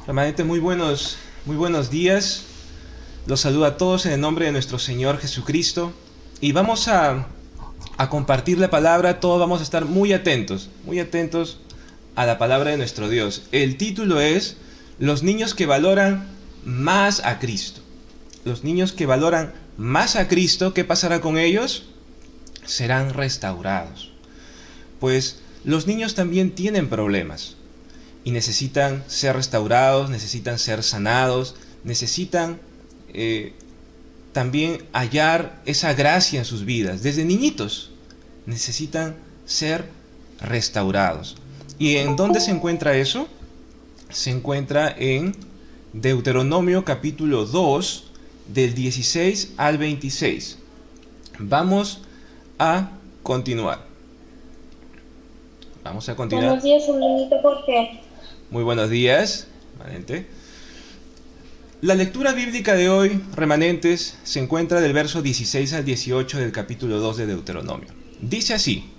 Remanente, muy buenos días. Los saludo a todos en el nombre de nuestro Señor Jesucristo. Y vamos a compartir la palabra. Todos vamos a estar muy atentos a la palabra de nuestro Dios. El título es Los niños que valoran más a Cristo. Los niños que valoran más a Cristo, ¿qué pasará con ellos? Serán restaurados. Pues los niños también tienen problemas y necesitan ser restaurados, necesitan ser sanados, necesitan también hallar esa gracia en sus vidas. Desde niñitos necesitan ser restaurados. ¿Y en dónde se encuentra eso? Se encuentra en Deuteronomio capítulo 2, del 16 al 26. Vamos a continuar. Vamos a continuar. Buenos días, hermanito Jorge. Muy buenos días, remanente. La lectura bíblica de hoy, remanentes, se encuentra del verso 16 al 18 del capítulo 2 de Deuteronomio. Dice así: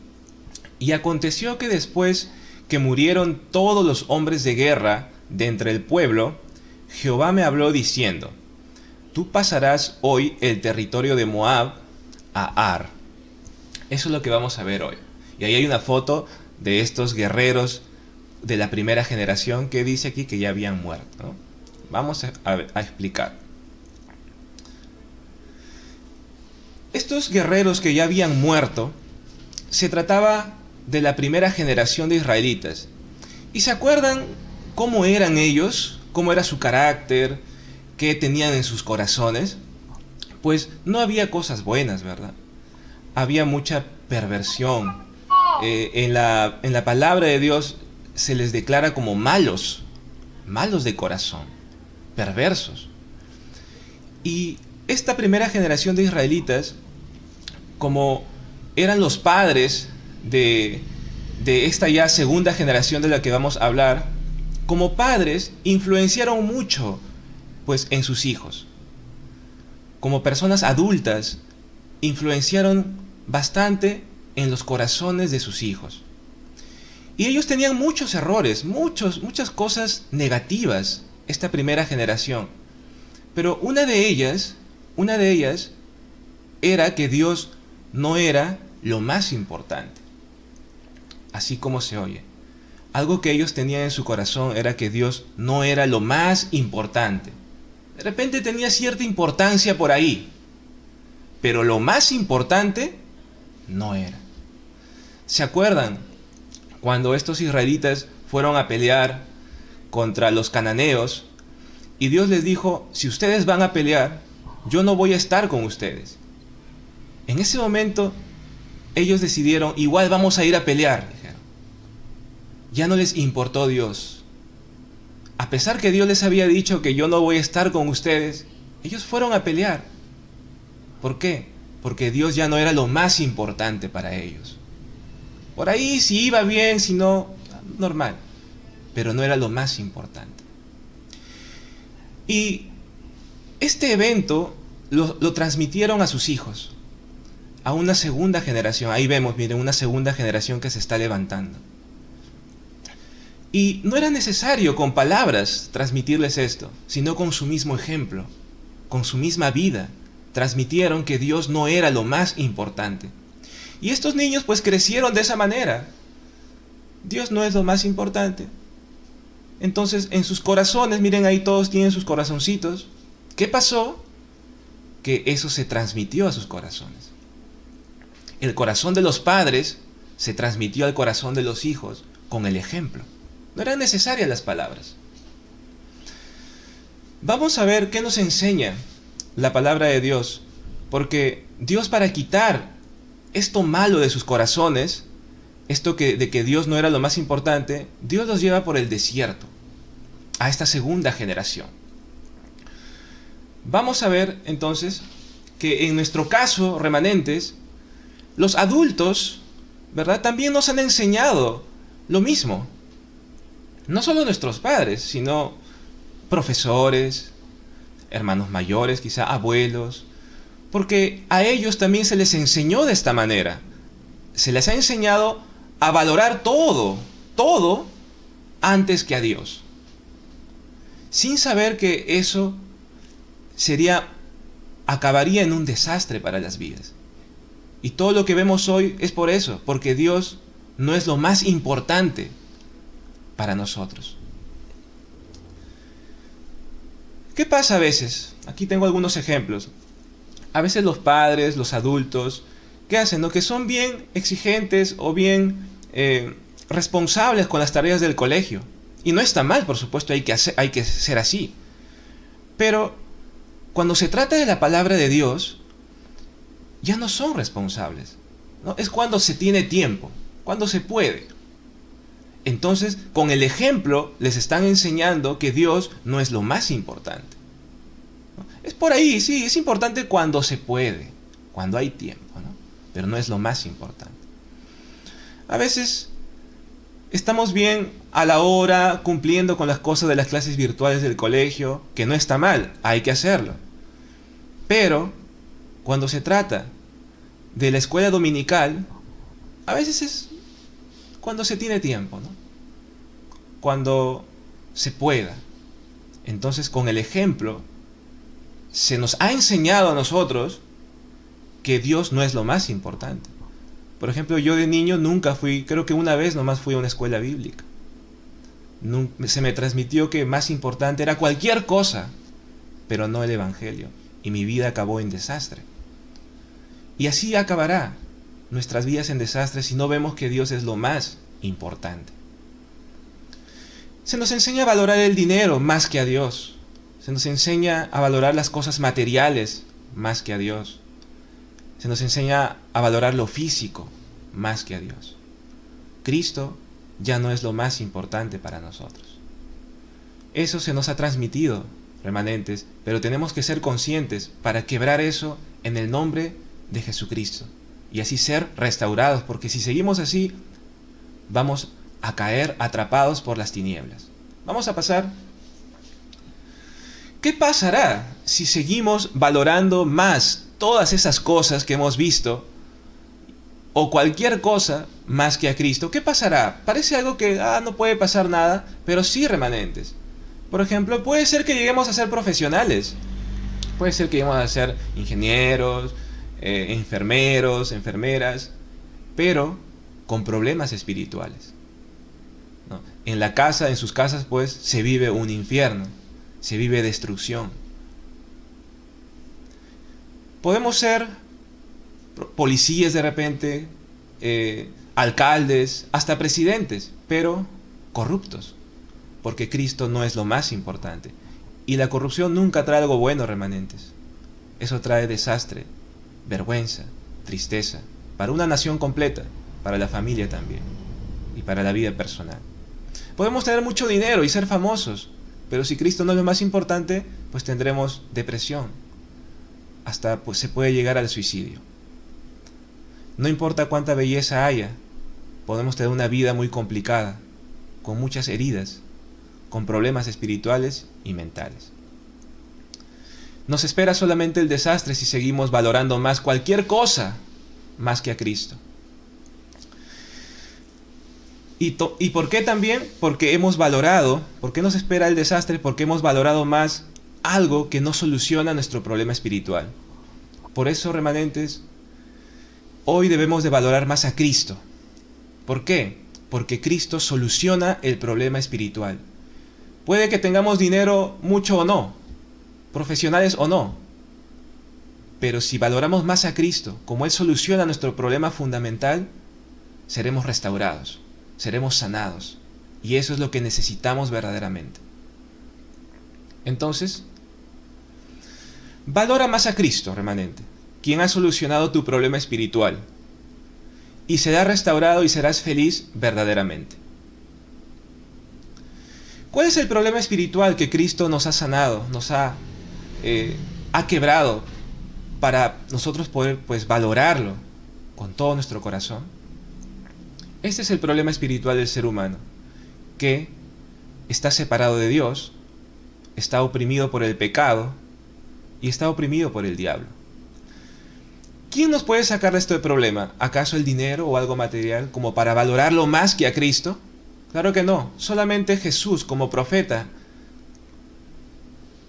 Y aconteció que después que murieron todos los hombres de guerra de entre el pueblo, Jehová me habló diciendo: Tú pasarás hoy el territorio de Moab a Ar. Eso es lo que vamos a ver hoy. Y ahí hay una foto de estos guerreros de la primera generación que dice aquí que ya habían muerto, ¿no? Vamos a explicar. Estos guerreros que ya habían muerto, se trataba de la primera generación de israelitas. ¿Y se acuerdan cómo eran ellos? ¿Cómo era su carácter? ¿Qué tenían en sus corazones? Pues no había cosas buenas, ¿verdad? Había mucha perversión. En la palabra de Dios se les declara como malos de corazón, perversos. Y esta primera generación de israelitas, como eran los padres de esta ya segunda generación de la que vamos a hablar, como padres influenciaron mucho pues en sus hijos. Como personas adultas influenciaron bastante en los corazones de sus hijos. Y ellos tenían muchos errores, muchas cosas negativas, esta primera generación. Pero una de ellas era que Dios no era lo más importante. Así como se oye. Algo que ellos tenían en su corazón era que Dios no era lo más importante. De repente tenía cierta importancia por ahí, pero lo más importante no era. ¿Se acuerdan cuando estos israelitas fueron a pelear contra los cananeos y Dios les dijo: si ustedes van a pelear, yo no voy a estar con ustedes? En ese momento ellos decidieron: igual vamos a ir a pelear, dijeron. Ya no les importó Dios. A pesar que Dios les había dicho que yo no voy a estar con ustedes, ellos fueron a pelear. ¿Por qué? Porque Dios ya no era lo más importante para ellos. Por ahí si iba bien, si no, normal. Pero no era lo más importante. Y este evento lo transmitieron a sus hijos, a una segunda generación. Ahí vemos, miren, una segunda generación que se está levantando. Y no era necesario con palabras transmitirles esto, sino con su mismo ejemplo, con su misma vida. Transmitieron que Dios no era lo más importante. Y estos niños pues crecieron de esa manera. Dios no es lo más importante. Entonces en sus corazones, miren ahí todos tienen sus corazoncitos. ¿Qué pasó? Que eso se transmitió a sus corazones. El corazón de los padres se transmitió al corazón de los hijos con el ejemplo. No eran necesarias las palabras. Vamos a ver qué nos enseña la palabra de Dios. Porque Dios, para quitar esto malo de sus corazones, esto de que Dios no era lo más importante, Dios los lleva por el desierto a esta segunda generación. Vamos a ver entonces que en nuestro caso, remanentes, los adultos, ¿verdad?, también nos han enseñado lo mismo. No solo nuestros padres, sino profesores, hermanos mayores, quizá abuelos, porque a ellos también se les enseñó de esta manera. Se les ha enseñado a valorar todo antes que a Dios. sin saber que eso acabaría en un desastre para las vidas. Y todo lo que vemos hoy es por eso, porque Dios no es lo más importante para nosotros. ¿Qué pasa a veces? Aquí tengo algunos ejemplos. A veces los padres, los adultos, ¿qué hacen? ¿No? Que son bien exigentes o bien responsables con las tareas del colegio. Y no está mal, por supuesto, hay que ser así. Pero cuando se trata de la palabra de Dios, ya no son responsables, ¿no? Es cuando se tiene tiempo, cuando se puede. Entonces, con el ejemplo, les están enseñando que Dios no es lo más importante, ¿no? Es por ahí, sí, es importante cuando se puede, cuando hay tiempo, ¿no? Pero no es lo más importante. A veces estamos bien a la hora, cumpliendo con las cosas de las clases virtuales del colegio, que no está mal, hay que hacerlo. Pero cuando se trata de la escuela dominical, a veces es cuando se tiene tiempo, ¿no? Cuando se pueda. Entonces, con el ejemplo, se nos ha enseñado a nosotros que Dios no es lo más importante. Por ejemplo, yo de niño nunca fui, creo que una vez nomás fui a una escuela bíblica. Se me transmitió que más importante era cualquier cosa, pero no el Evangelio. Y mi vida acabó en desastre. Y así acabará nuestras vidas en desastre si no vemos que Dios es lo más importante. Se nos enseña a valorar el dinero más que a Dios. Se nos enseña a valorar las cosas materiales más que a Dios. Se nos enseña a valorar lo físico más que a Dios. Cristo ya no es lo más importante para nosotros. Eso se nos ha transmitido, remanentes, pero tenemos que ser conscientes para quebrar eso en el nombre de Jesucristo y así ser restaurados, porque si seguimos así vamos a caer atrapados por las tinieblas. Vamos a pasar. ¿Qué pasará si seguimos valorando más todas esas cosas que hemos visto o cualquier cosa más que a Cristo? ¿Qué pasará? Parece algo que no puede pasar nada, pero sí, remanentes. Por ejemplo, puede ser que lleguemos a ser profesionales. Puede ser que lleguemos a ser ingenieros, enfermeros, enfermeras, pero con problemas espirituales, ¿no? En la casa, en sus casas, pues, se vive un infierno, se vive destrucción. Podemos ser policías de repente, alcaldes, hasta presidentes, pero corruptos, porque Cristo no es lo más importante. Y la corrupción nunca trae algo bueno, remanentes. Eso trae desastre, vergüenza, tristeza, para una nación completa, para la familia también, y para la vida personal. Podemos tener mucho dinero y ser famosos, pero si Cristo no es lo más importante, pues tendremos depresión, hasta pues se puede llegar al suicidio. No importa cuánta belleza haya, podemos tener una vida muy complicada, con muchas heridas, con problemas espirituales y mentales. Nos espera solamente el desastre si seguimos valorando más cualquier cosa más que a Cristo. ¿Y por qué también? Porque hemos valorado, ¿por qué nos espera el desastre? Porque hemos valorado más algo que no soluciona nuestro problema espiritual. Por eso, remanentes, hoy debemos de valorar más a Cristo. ¿Por qué? Porque Cristo soluciona el problema espiritual. Puede que tengamos dinero mucho o no, profesionales o no, pero si valoramos más a Cristo, como Él soluciona nuestro problema fundamental, seremos restaurados, seremos sanados, y eso es lo que necesitamos verdaderamente. Entonces, valora más a Cristo, remanente, quien ha solucionado tu problema espiritual, y serás restaurado y serás feliz verdaderamente. ¿Cuál es el problema espiritual que Cristo nos ha sanado, nos ha quebrado para nosotros poder pues valorarlo con todo nuestro corazón? Este es el problema espiritual del ser humano, que está separado de Dios, está oprimido por el pecado y está oprimido por el diablo. ¿Quién nos puede sacar de este problema? ¿Acaso el dinero o algo material como para valorarlo más que a Cristo? Claro que no, solamente Jesús como profeta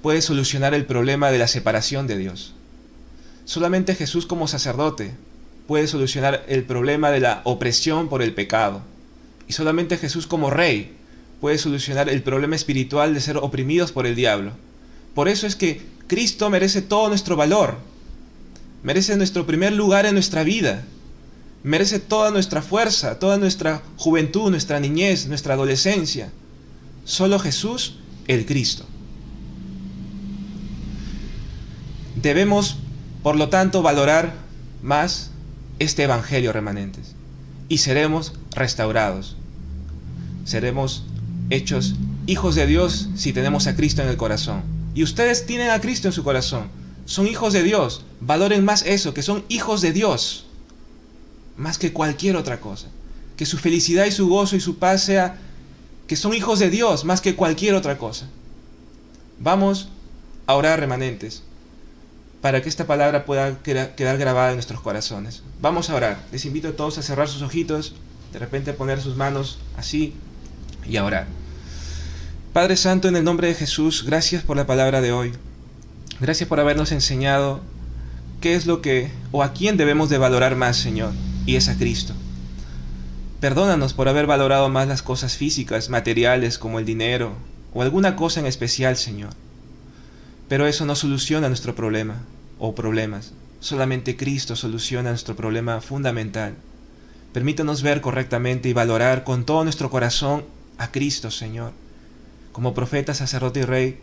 puede solucionar el problema de la separación de Dios. Solamente Jesús como sacerdote puede solucionar el problema de la opresión por el pecado. Y solamente Jesús como rey puede solucionar el problema espiritual de ser oprimidos por el diablo. Por eso es que Cristo merece todo nuestro valor, merece nuestro primer lugar en nuestra vida, merece toda nuestra fuerza, toda nuestra juventud, nuestra niñez, nuestra adolescencia. Solo Jesús, el Cristo. Debemos, por lo tanto, valorar más este Evangelio, remanentes, y seremos restaurados. Seremos hechos hijos de Dios si tenemos a Cristo en el corazón. Y ustedes tienen a Cristo en su corazón. Son hijos de Dios. Valoren más eso, que son hijos de Dios, más que cualquier otra cosa. Que su felicidad y su gozo y su paz sea que son hijos de Dios más que cualquier otra cosa. Vamos a orar, remanentes, para que esta palabra pueda quedar grabada en nuestros corazones. Vamos a orar. Les invito a todos a cerrar sus ojitos, de repente a poner sus manos así y a orar. Padre Santo, en el nombre de Jesús, gracias por la palabra de hoy. Gracias por habernos enseñado qué es lo que o a quién debemos de valorar más, Señor, y es a Cristo. Perdónanos por haber valorado más las cosas físicas, materiales, como el dinero o alguna cosa en especial, Señor. Pero eso no soluciona nuestro problema o problemas. Solamente Cristo soluciona nuestro problema fundamental. Permítanos ver correctamente y valorar con todo nuestro corazón a Cristo, Señor. Como profeta, sacerdote y rey,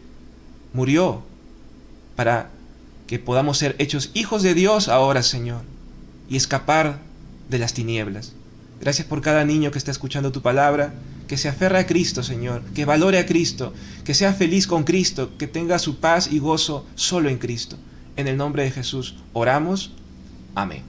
murió para que podamos ser hechos hijos de Dios ahora, Señor, y escapar de las tinieblas. Gracias por cada niño que está escuchando tu palabra, que se aferre a Cristo, Señor, que valore a Cristo, que sea feliz con Cristo, que tenga su paz y gozo solo en Cristo. En el nombre de Jesús oramos. Amén.